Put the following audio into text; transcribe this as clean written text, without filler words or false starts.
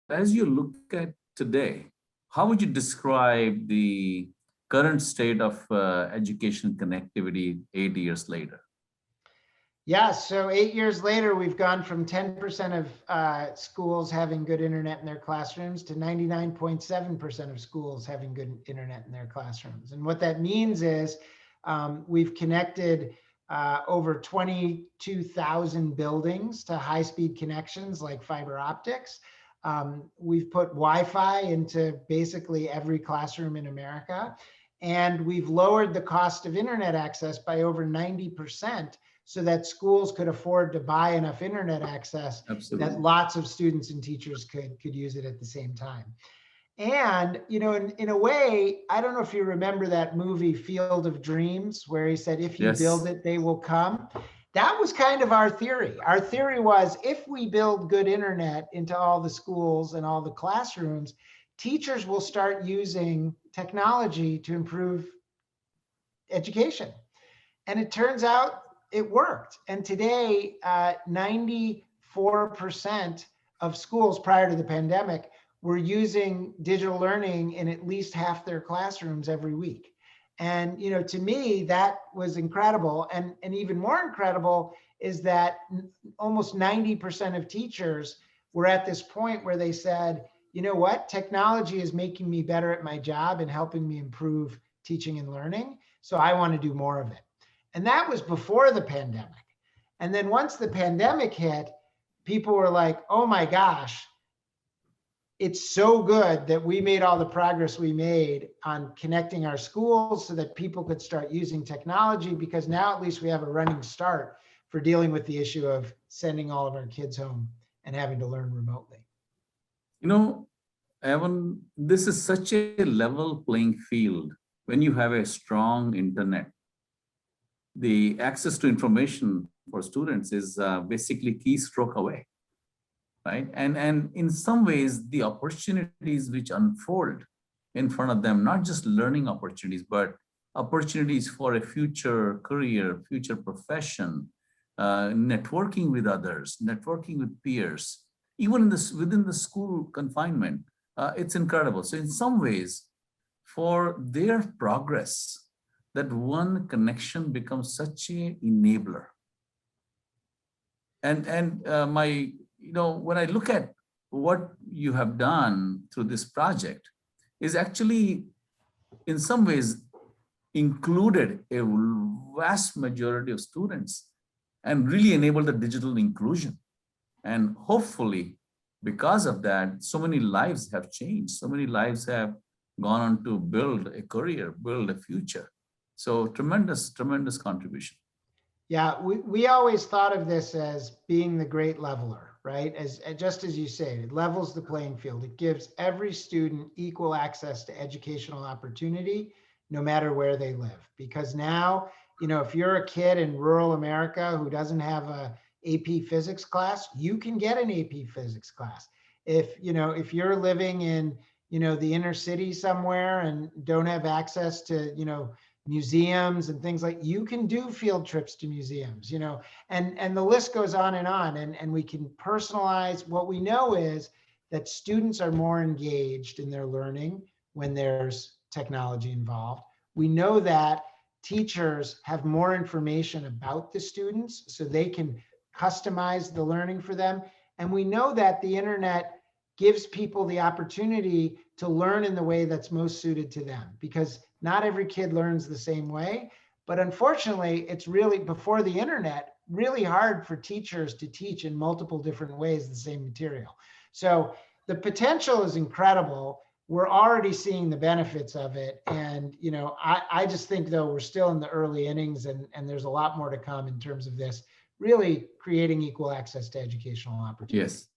As you look at today, how would you describe the current state of education connectivity 8 years later? Yeah, so 8 years later, we've gone from 10% of schools having good internet in their classrooms to 99.7% of schools having good internet in their classrooms. And what that means is we've connected over 22,000 buildings to high-speed connections like fiber optics. We've put Wi-Fi into basically every classroom in America. And we've lowered the cost of internet access by over 90%. So that schools could afford to buy enough internet access Absolutely. that lots of students and teachers could use it at the same time. And, you know, in a way, I don't know if you remember that movie Field of Dreams, where he said, if you Yes. build it, they will come. That was kind of our theory. Our theory was, if we build good internet into all the schools and all the classrooms, teachers will start using technology to improve education. And it turns out it worked. And today, 94% of schools prior to the pandemic were using digital learning in at least half their classrooms every week. And, you know, to me, that was incredible. And even more incredible is that almost 90% of teachers were at this point where they said, you know what, technology is making me better at my job and helping me improve teaching and learning. So I want to do more of it. And that was before the pandemic. And then once the pandemic hit, people were like, oh my gosh, it's so good that we made all the progress we made on connecting our schools so that people could start using technology, because now at least we have a running start for dealing with the issue of sending all of our kids home and having to learn remotely. You know, Evan, this is such a level playing field. When you have a strong internet, the access to information for students is basically keystroke away, right? And in some ways, the opportunities which unfold in front of them, not just learning opportunities, but opportunities for a future career, future profession, networking with others, networking with peers, even in this, within the school confinement, it's incredible. So in some ways, for their progress, that one connection becomes such an enabler. And when I look at what you have done through this project, is actually in some ways included a vast majority of students and really enabled the digital inclusion. And hopefully, because of that, so many lives have changed. So many lives have gone on to build a career, build a future. So tremendous, tremendous contribution. Yeah, we always thought of this as being the great leveler, right? As just as you say, it levels the playing field. It gives every student equal access to educational opportunity, no matter where they live. Because now, you know, if you're a kid in rural America who doesn't have a AP physics class, you can get an AP physics class. If you're living in, the inner city somewhere and don't have access to, museums and things, like, you can do field trips to museums, and the list goes on, and we can personalize. What we know is that students are more engaged in their learning when there's technology involved. We know that teachers have more information about the students so they can customize the learning for them. And we know that the internet gives people the opportunity to learn in the way that's most suited to them, because not every kid learns the same way. But unfortunately, it's really, before the internet, really hard for teachers to teach in multiple different ways the same material. So the potential is incredible. We're already seeing the benefits of it. And, I just think, though, we're still in the early innings, and there's a lot more to come in terms of this really creating equal access to educational opportunities. Yes.